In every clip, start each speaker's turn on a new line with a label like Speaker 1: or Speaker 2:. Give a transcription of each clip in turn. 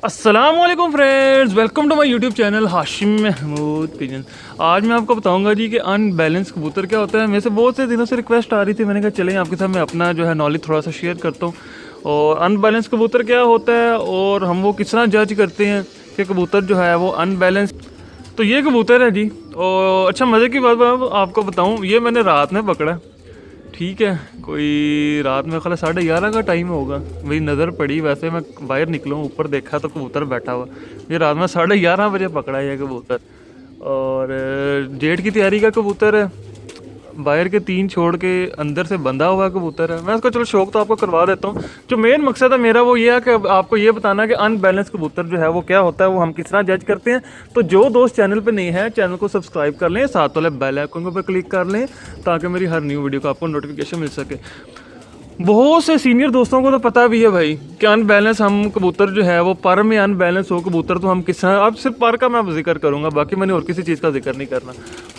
Speaker 1: अस्सलामुअलैकुम friends, welcome to my YouTube channel Hashim Mahmood pigeon. आज मैं आपको बताऊंगा जी कि अनबैलेंस कबूतर क्या होता है। मेरे से बहुत से दिनों से रिक्वेस्ट आ रही थी, मैंने कहा चलें आपके साथ मैं अपना जो है नॉलेज थोड़ा सा शेयर करता हूँ। और अनबैलेंस कबूतर क्या होता है और हम वो किस तरह जज करते हैं कि कबूतर जो है वो अनबैलेंस। तो ये कबूतर है जी। और अच्छा, मज़े की बात मैं आपको बताऊँ, ये मैंने रात में पकड़ा। ठीक है, कोई रात में ख़ाला 11:30 का टाइम होगा। मेरी नज़र पड़ी, वैसे मैं बाहर निकला हूँ, ऊपर देखा तो कबूतर बैठा हुआ। ये रात में 11:30 बजे पकड़ा है ये कबूतर। और जेठ की तैयारी का कबूतर है। बाहर के 3 छोड़ के अंदर से बंधा हुआ कबूतर है। मैं उसका चलो शौक तो आपको करवा देता हूँ। जो मेन मकसद है मेरा वो ये है कि आपको ये बताना कि अनबैलेंस कबूतर जो है वो क्या होता है, वो हम किस तरह जज करते हैं। तो जो दोस्त चैनल पे नहीं है, चैनल को सब्सक्राइब कर लें, साथ वाले बेल आइकन पर क्लिक कर लें ताकि मेरी हर न्यू वीडियो का आपको नोटिफिकेशन मिल सके। बहुत से सीनियर दोस्तों को तो पता भी है भाई कि अनबैलेंस हम कबूतर जो है वो पर में अनबैलेंस हो कबूतर तो हम किस तरह। अब सिर्फ पर का मैं जिक्र करूंगा, बाकी मैंने और किसी चीज़ का जिक्र नहीं करना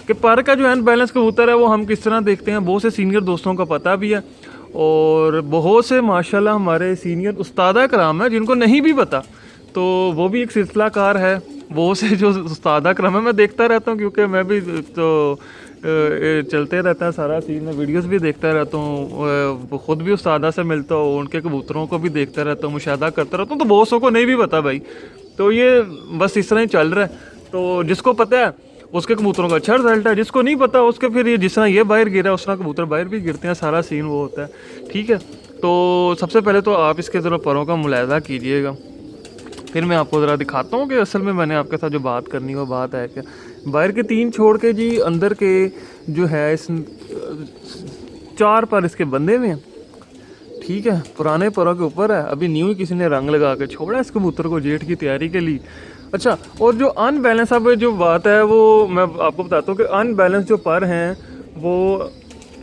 Speaker 1: कि पर का जो अनबैलेंस कबूतर है वो हम किस तरह देखते हैं। बहुत से सीनियर दोस्तों का पता भी है और बहुत से माशाल्लाह हमारे सीनियर उस्तादा कराम है जिनको नहीं भी पता। तो वो भी एक सिलसिलाकार है। वो से जो उस्तादा कराम है मैं देखता रहता हूँ, क्योंकि मैं भी तो चलते रहता है सारा सीन। मैं वीडियोस भी देखता रहता हूँ, ख़ुद भी उस्तादा से मिलता हूँ, उनके कबूतरों को भी देखता रहता हूँ, मुशाहदा करता रहता हूँ। तो बहुत सौ को नहीं भी पता भाई। तो ये बस इस तरह ही चल रहा है। तो जिसको पता है उसके कबूतरों का अच्छा रिजल्ट है, जिसको नहीं पता उसके फिर ये जिस तरह ये बाहर गिरा है उस तरह कबूतर बाहर भी गिरते हैं। सारा सीन वो होता है। ठीक है, तो सबसे पहले तो आप इसके ज़रा परों का मुलाहिजा कीजिएगा, फिर मैं आपको ज़रा दिखाता हूँ कि असल में मैंने आपके साथ जो बात करनी है वो बात है क्या। बाहर के 3 छोड़ के जी अंदर के जो है इस 4 पर इसके बंधे हुए हैं। ठीक है, पुराने परों के ऊपर है, अभी न्यू ही किसी ने रंग लगा के छोड़ा इस कबूतर को जेठ की तैयारी के लिए। अच्छा, और जो अनबैलेंस अब जो बात है वो मैं आपको बताता हूँ कि अनबैलेंस जो पर हैं वो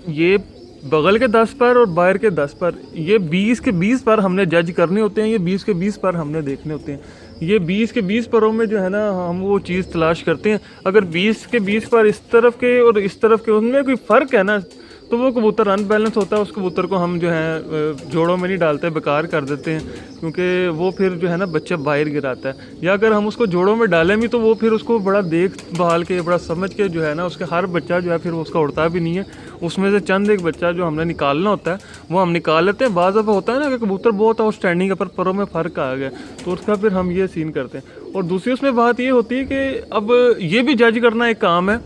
Speaker 1: ये बगल के 10 पर और बाहर के 10 पर, ये 20 के 20 पर हमने जज करने होते हैं। ये 20 के 20 पर हमने देखने होते हैं। ये 20 के 20 परों में जो है ना हम वो चीज़ तलाश करते हैं। अगर 20 के 20 पर इस तरफ के और इस तरफ के उनमें कोई फ़र्क है ना, तो वो कबूतर अनबैलेंस होता है। उस कबूतर को हम जो है जोड़ों में नहीं डालते, बेकार कर देते हैं, क्योंकि वो फिर जो है ना बच्चा बाहर गिराता है। या अगर हम उसको जोड़ों में डालें भी तो वो फिर उसको बड़ा देख भाल के, बड़ा समझ के जो है ना, उसके हर बच्चा जो है फिर उसका उड़ता भी नहीं है। उसमें से चंद एक बच्चा जो हमने निकालना होता है वो हम निकाल लेते हैं। बाज़ दफ़ा होता है ना कि कबूतर बहुत आउटस्टैंडिंग है पर परों में फ़र्क आ गया, तो उसका फिर हम ये सीन करते हैं। और दूसरी उसमें बात ये होती है कि अब ये भी जज करना एक काम है।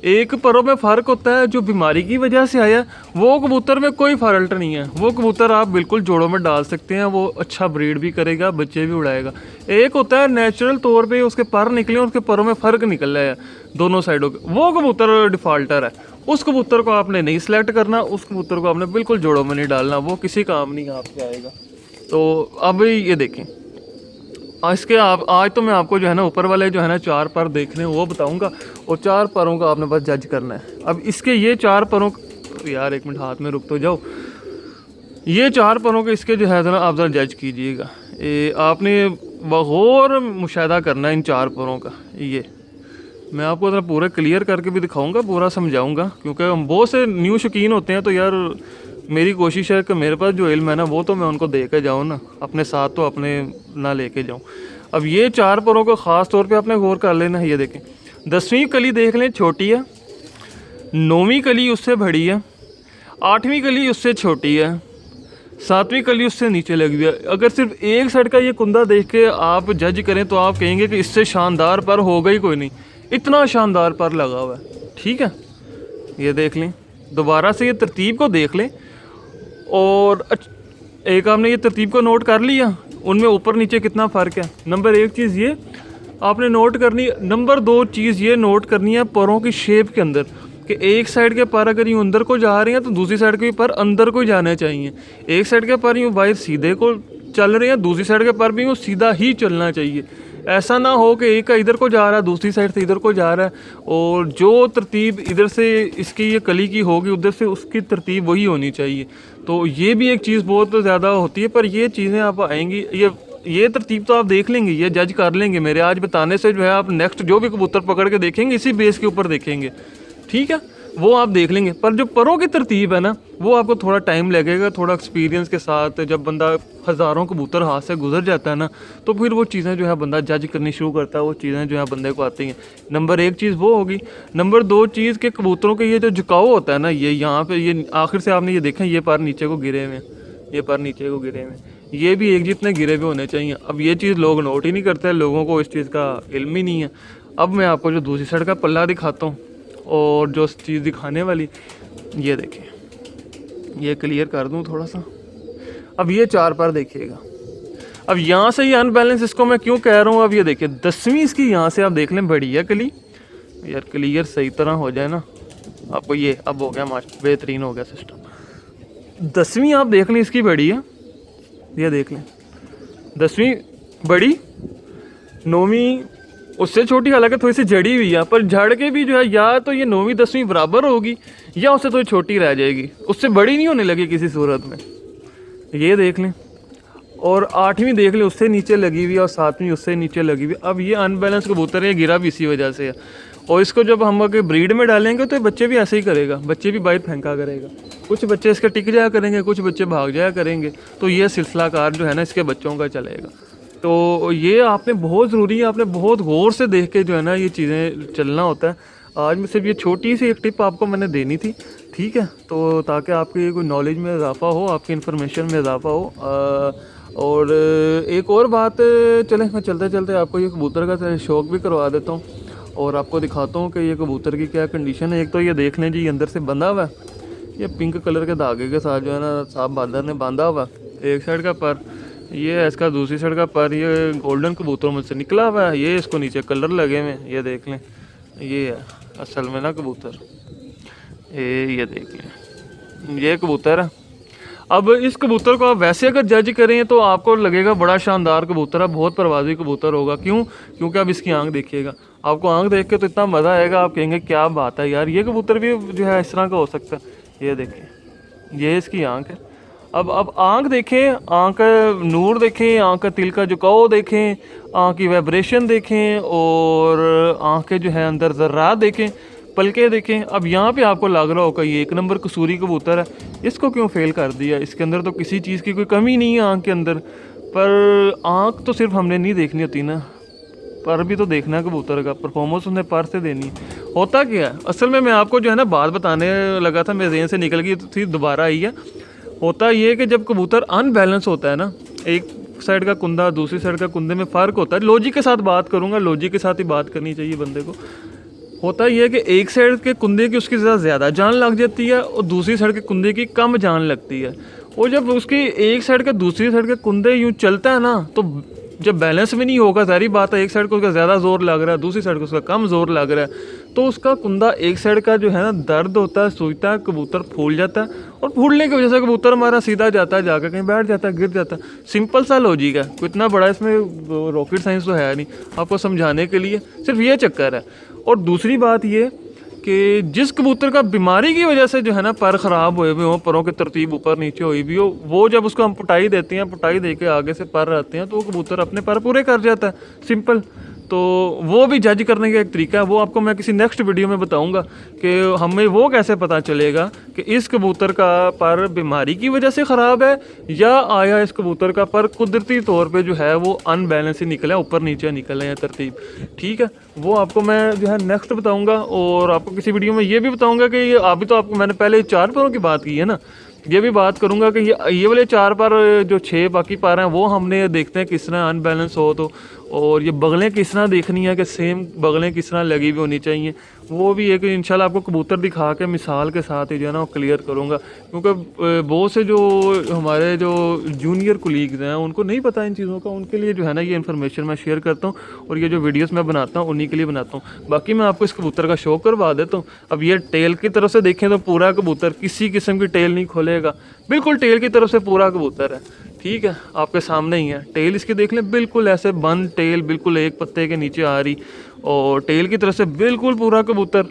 Speaker 1: एक परों में फ़र्क होता है जो बीमारी की वजह से आया, वो कबूतर में कोई फ़ाल्ट नहीं है। वो कबूतर आप बिल्कुल जोड़ों में डाल सकते हैं, वो अच्छा ब्रीड भी करेगा, बच्चे भी उड़ाएगा। एक होता है नेचुरल तौर पे उसके पर निकले और उसके परों में फ़र्क निकल रहा है दोनों साइडों के, वो कबूतर डिफ़ाल्टर है। उस कबूतर को आपने नहीं सिलेक्ट करना, उस कबूतर को आपने बिल्कुल जोड़ों में नहीं डालना, वो किसी काम नहीं आपके आएगा। तो अब ये देखें इसके आज तो मैं आपको जो है ना ऊपर वाले जो है ना 4 पर देखने वो बताऊंगा, और 4 परों का आपने बस जज करना है। अब इसके ये 4 परों, यार एक मिनट हाथ में रुक तो जाओ। ये 4 परों के इसके जो है ना आप ज़रा जज कीजिएगा। आपने गौर मुशाहिदा करना है इन 4 परों का। ये मैं आपको ज़रा पूरा क्लियर करके भी दिखाऊंगा, पूरा समझाऊंगा, क्योंकि हम बहुत से न्यू शौकीन होते हैं। तो यार मेरी कोशिश है कि मेरे पास जो इल्म है ना वो तो मैं उनको दे के जाऊँ ना, अपने साथ तो अपने ना लेके जाऊँ। अब ये 4 परों को ख़ास तौर पे आपने गौर कर लेना है। ये देखें, 10वीं कली देख लें छोटी है, 9वीं कली उससे बड़ी है, 8वीं कली उससे छोटी है, 7वीं कली उससे नीचे लगी हुई है। अगर सिर्फ एक साइड का ये कुंदा देख के आप जज करें तो आप कहेंगे कि इससे शानदार पर होगा ही कोई नहीं, इतना शानदार पर लगा हुआ है। ठीक है, ये देख लें, दोबारा से ये तरतीब को देख लें। और एक आपने ये तरतीब को नोट कर लिया, उनमें ऊपर नीचे कितना फ़र्क है। नंबर 1 चीज़ ये आपने नोट करनी। नंबर 2 चीज़ ये नोट करनी है परों की शेप के अंदर, कि एक साइड के पर अगर यूँ अंदर को जा रहे हैं तो दूसरी साइड के पर अंदर को जाने चाहिए। एक साइड के पर यूँ बाहर सीधे को चल रहे हैं, दूसरी साइड के पर भी यूँ सीधा ही चलना चाहिए। ऐसा ना हो कि एक का इधर को जा रहा है, दूसरी साइड से इधर को जा रहा है, और जो तरतीब इधर से इसकी ये कली की होगी उधर से उसकी तरतीब वही होनी चाहिए। तो ये भी एक चीज़ बहुत ज़्यादा होती है, पर ये चीज़ें आप आएंगी, ये तरतीब तो आप देख लेंगे, ये जज कर लेंगे मेरे आज बताने से। जो है आप नेक्स्ट जो भी कबूतर पकड़ के देखेंगे इसी बेस के ऊपर देखेंगे। ठीक है, वो आप देख लेंगे। पर जो परों की तरतीब है ना, वो आपको थोड़ा टाइम लगेगा, थोड़ा एक्सपीरियंस के साथ। जब बंदा हज़ारों कबूतर हाथ से गुजर जाता है ना, तो फिर वो चीज़ें जो है बंदा जज करनी शुरू करता है, वो चीज़ें जो है बंदे को आती हैं। नंबर 1 चीज़ वो होगी। नंबर 2 चीज़ के कबूतरों के ये जो झुकाव होता है ना, ये यहाँ पे ये आखिर से आपने ये देखा, ये पर नीचे को गिरे हुए हैं, ये पर नीचे को गिरे हुए हैं, ये भी एक जितने गिरे हुए होने चाहिए। अब ये चीज़ लोग नोट ही नहीं करते, लोगों को इस चीज़ का इल्म ही नहीं है। अब मैं आपको जो दूसरी साइड का पल्ला दिखाता हूँ, और जो चीज़ दिखाने वाली, ये देखें, ये क्लियर कर दूँ थोड़ा सा। अब ये 4 पर देखिएगा। अब यहाँ से ये अनबैलेंस इसको मैं क्यों कह रहा हूँ, अब ये देखिए 10वीं इसकी यहाँ से आप देख लें, बड़ी है कली यार, क्लियर सही तरह हो जाए ना आपको। ये अब हो गया मास्टर, बेहतरीन हो गया सिस्टम। 10वीं आप देख लें इसकी बड़ी है, ये देख लें 10वीं बड़ी, 9वीं उससे छोटी, हालांकि थोड़ी सी जड़ी हुई है, पर झड़ के भी जो है या तो ये 9वीं 10वीं बराबर होगी या उससे थोड़ी छोटी रह जाएगी, उससे बड़ी नहीं होने लगी किसी सूरत में। ये देख लें, और 8वीं देख लें उससे नीचे लगी हुई है, और 7वीं उससे नीचे लगी हुई। अब ये अनबैलेंस कबूतर है, गिरा भी इसी वजह से है। और इसको जब हम अगर ब्रीड में डालेंगे तो बच्चे भी ऐसे ही करेगा, बच्चे भी बाहर फेंका करेगा। कुछ बच्चे इसके टिक जाया करेंगे, कुछ बच्चे भाग जाया करेंगे। तो ये सिलसिला कार जो है ना इसके बच्चों का चलेगा। तो ये आपने बहुत ज़रूरी है, आपने बहुत गौर से देख के जो है ना ये चीज़ें चलना होता है। आज में सिर्फ ये छोटी सी एक टिप आपको मैंने देनी थी, ठीक है, तो ताकि आपकी कोई नॉलेज में इजाफा हो, आपकी इन्फॉर्मेशन में इजाफा हो। और एक और बात, चलें मैं चलते चलते आपको ये कबूतर का शौक़ भी करवा देता हूँ, और आपको दिखाता हूँ कि ये कबूतर की क्या कंडीशन है। एक तो ये देख लें जी, अंदर से बंधा हुआ है, ये पिंक कलर के धागे के साथ जो है ना साहब बादर ने बांधा हुआ एक साइड का पर, ये है इसका दूसरी साइड का पर, ये गोल्डन कबूतरों में से निकला हुआ है। ये इसको नीचे कलर लगे हुए हैं, ये देख लें, ये है असल में ना कबूतर, ये देख लें, ये कबूतर है। अब इस कबूतर को आप वैसे अगर जज करें तो आपको लगेगा बड़ा शानदार कबूतर है, बहुत परवाज़ी कबूतर होगा। क्यों? क्योंकि आप इसकी आंख देखिएगा, आपको आंख देख के तो इतना मज़ा आएगा, आप कहेंगे क्या बात है यार, ये कबूतर भी जो है इस तरह का हो सकता है। ये देखें, ये इसकी आंख है। अब आंख देखें, आंख का नूर देखें, आंख का तिल का झुकाव देखें, आंख की वाइब्रेशन देखें, और आंख के जो है अंदर ज़र्रात देखें, पलके देखें। अब यहाँ पे आपको लग रहा होगा ये 1 नंबर कसूरी कबूतर है, इसको क्यों फेल कर दिया, इसके अंदर तो किसी चीज़ की कोई कमी नहीं है आंख के अंदर। पर आंख तो सिर्फ हमने नहीं देखनी होती ना, पर भी तो देखना है कबूतर का, परफॉर्मेंस उसने पर से देनी है। होता क्या है असल में, मैं आपको जो है ना बात बताने लगा था, मेरे ज़हन से निकल गई थी, दोबारा आई है। होता ये कि जब कबूतर अनबैलेंस होता है ना, एक साइड का कुंदा दूसरी साइड का कुंदे में फ़र्क होता है। लॉजिक के साथ बात करूँगा, लॉजिक के साथ ही बात करनी चाहिए बंदे को। होता ये है कि एक साइड के कुंदे की उसकी ज़्यादा जान लग जाती है, और दूसरी साइड के कुंदे की कम जान लगती है। और जब उसकी एक साइड का दूसरी साइड के कुंदे यूँ चलता है ना, तो जब बैलेंस में नहीं होगा, ज़ाहिर बात है, एक साइड को उसका ज़्यादा ज़ोर लग रहा है, दूसरी साइड को उसका कम ज़ोर लग रहा है, तो उसका कुंदा एक साइड का जो है ना दर्द होता है, सूजता है, कबूतर फूल जाता है, और फूलने की वजह से कबूतर हमारा सीधा जाता है, जाकर कहीं बैठ जाता है, गिर जाता है। सिंपल सा लॉजिक है, कोई इतना बड़ा इसमें रॉकेट साइंस तो है नहीं आपको समझाने के लिए, सिर्फ ये चक्कर है। और दूसरी बात ये कि जिस कबूतर का बीमारी की वजह से जो है ना पर ख़राब हुए हुए हों, परों की तरतीब ऊपर नीचे हुई भी हो, वो जब उसको हम पुटाई देते हैं, पुटाई दे के आगे से पर रहते हैं, तो वो कबूतर अपने पर पूरे कर जाता है, सिंपल। तो वो भी जज करने का एक तरीका है, वो आपको मैं किसी नेक्स्ट वीडियो में बताऊंगा कि हमें वो कैसे पता चलेगा कि इस कबूतर का पर बीमारी की वजह से ख़राब है, या आया इस कबूतर का पर कुदरती तौर पे जो है वो अनबैलेंस ही निकला, ऊपर नीचे निकले हैं तरतीब, ठीक है। वो आपको मैं जो है नेक्स्ट बताऊंगा, और आपको किसी वीडियो में ये भी बताऊंगा कि ये अभी तो आपको मैंने पहले 4 परों की बात की है ना, ये भी बात करूंगा कि ये वाले 4 पर जो 6 बाकी पर हैं वो हमने देखते हैं किस तरह अनबैलेंस हो, तो और ये बगलें किस तरह देखनी है कि सेम बगलें किस तरह लगी हुई होनी चाहिए, वो भी एक इंशाल्लाह आपको कबूतर दिखा के मिसाल के साथ ही जो है ना वो क्लियर करूँगा। क्योंकि बहुत से जो हमारे जो जूनियर कुलीग्स हैं उनको नहीं पता इन चीज़ों का, उनके लिए जो है ना ये इन्फॉर्मेशन मैं शेयर करता हूँ, और ये जो वीडियोस मैं बनाता हूँ उन्हीं के लिए बनाता हूँ। बाकी मैं आपको इस कबूतर का शो करवा देता हूँ। अब ये टेल की तरफ से देखें तो पूरा कबूतर किसी किस्म की टेल नहीं खोलेगा, बिल्कुल टेल की तरफ से पूरा कबूतर है, ठीक है, आपके सामने ही है। टेल इसकी देख लें, बिल्कुल ऐसे बंद टेल, बिल्कुल एक पत्ते के नीचे आ रही, और टेल की तरफ से बिल्कुल पूरा कबूतर।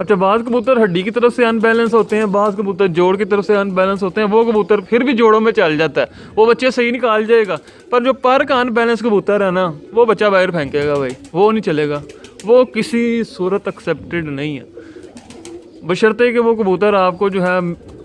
Speaker 1: अच्छा, बाज़ कबूतर हड्डी की तरफ से अनबैलेंस होते हैं, बाज़ कबूतर जोड़ की तरफ से अनबैलेंस होते हैं, वो कबूतर फिर भी जोड़ों में चल जाता है, वो बच्चे सही निकाल जाएगा। पर जो पर का अनबैलेंस कबूतर है ना, वो बच्चा बाहर फेंकेगा भाई, वो नहीं चलेगा, वो किसी सूरत एक्सेप्टेड नहीं है। बशर्ते कि वो कबूतर आपको जो है,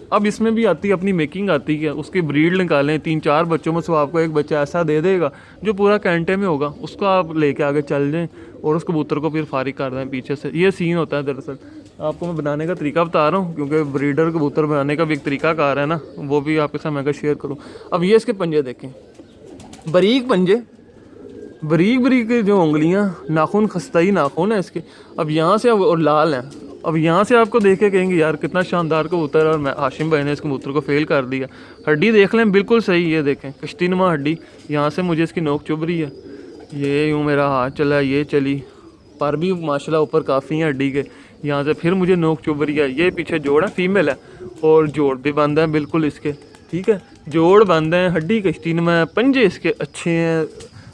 Speaker 1: अब इसमें भी आती है अपनी मेकिंग आती है, उसकी ब्रीड निकालें, 3-4 बच्चों में से आपको एक बच्चा ऐसा दे देगा जो पूरा कैंटे में होगा, उसको आप लेके आगे चल जाएं और उस कबूतर को फिर फारिग कर दें पीछे से। ये सीन होता है दरअसल। आपको मैं बनाने का तरीका बता रहा हूँ क्योंकि ब्रीडर कबूतर बनाने का भी एक तरीका कार है ना, वो भी आपके साथ मैं शेयर करूँ। अब ये इसके पंजे देखें, बारीक पंजे, बारीक बारीक जो उंगलियां, नाखून खस्ताई नाखून है इसके। अब यहाँ से और लाल हैं। अब यहाँ से आपको देख के कहेंगे यार कितना शानदार कबूतर है, और मैं हाशिम भाई ने इस कबूतर को फेल कर दिया। हड्डी देख लें, बिल्कुल सही है, देखें कश्तीनुमा हड्डी। यहाँ से मुझे इसकी नोक चुभ रही है, ये यूँ मेरा हाथ चला, ये चली, पर भी माशाल्लाह ऊपर काफ़ी है हड्डी के। यहाँ से फिर मुझे नोक चुभ रही है। ये पीछे जोड़ है, फीमेल है, और जोड़ भी बंद है बिल्कुल इसके, ठीक है, जोड़ बंद है, हड्डी कश्तीनुमा है, पंजे इसके अच्छे हैं,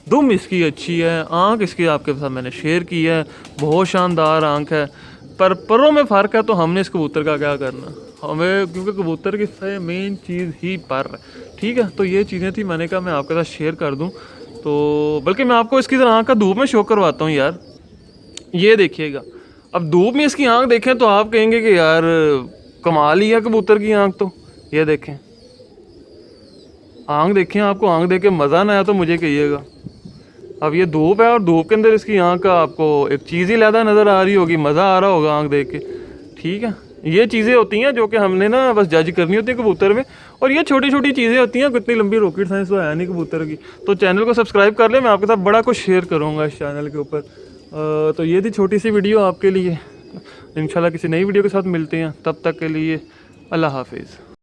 Speaker 1: दुम इसकी अच्छी है, आँख इसकी आपके साथ मैंने शेयर की है, बहुत शानदार आँख है। पर परों में फ़र्क है, तो हमने इस कबूतर का क्या करना हमें, क्योंकि कबूतर की मेन चीज़ ही पर है, ठीक है। तो ये चीज़ें थी, मैंने कहा मैं आपके साथ शेयर कर दूं। तो बल्कि मैं आपको इसकी आँख का धूप में शो करवाता हूँ यार, ये देखिएगा। अब धूप में इसकी आँख देखें तो आप कहेंगे कि यार कमाल ही है कबूतर की आँख। तो ये देखें, आँख देखें, आपको आँख देख के मज़ा ना आया तो मुझे कहिएगा। अब ये धूप है और धूप के अंदर इसकी आँख का आपको एक चीज़ ही लहदा नज़र आ रही होगी, मज़ा आ रहा होगा आँख देख के, ठीक है। ये चीज़ें होती हैं जो कि हमने ना बस जज करनी होती है कबूतर में, और ये छोटी छोटी चीज़ें होती हैं, कितनी लंबी रॉकेट साइंस तो है नहीं कबूतर की। तो चैनल को सब्सक्राइब कर ले, मैं आपके साथ बड़ा कुछ शेयर करूँगा इस चैनल के ऊपर। तो ये थी छोटी सी वीडियो आपके लिए। इंशाल्लाह किसी नई वीडियो के साथ मिलते हैं, तब तक के लिए अल्लाह हाफिज़।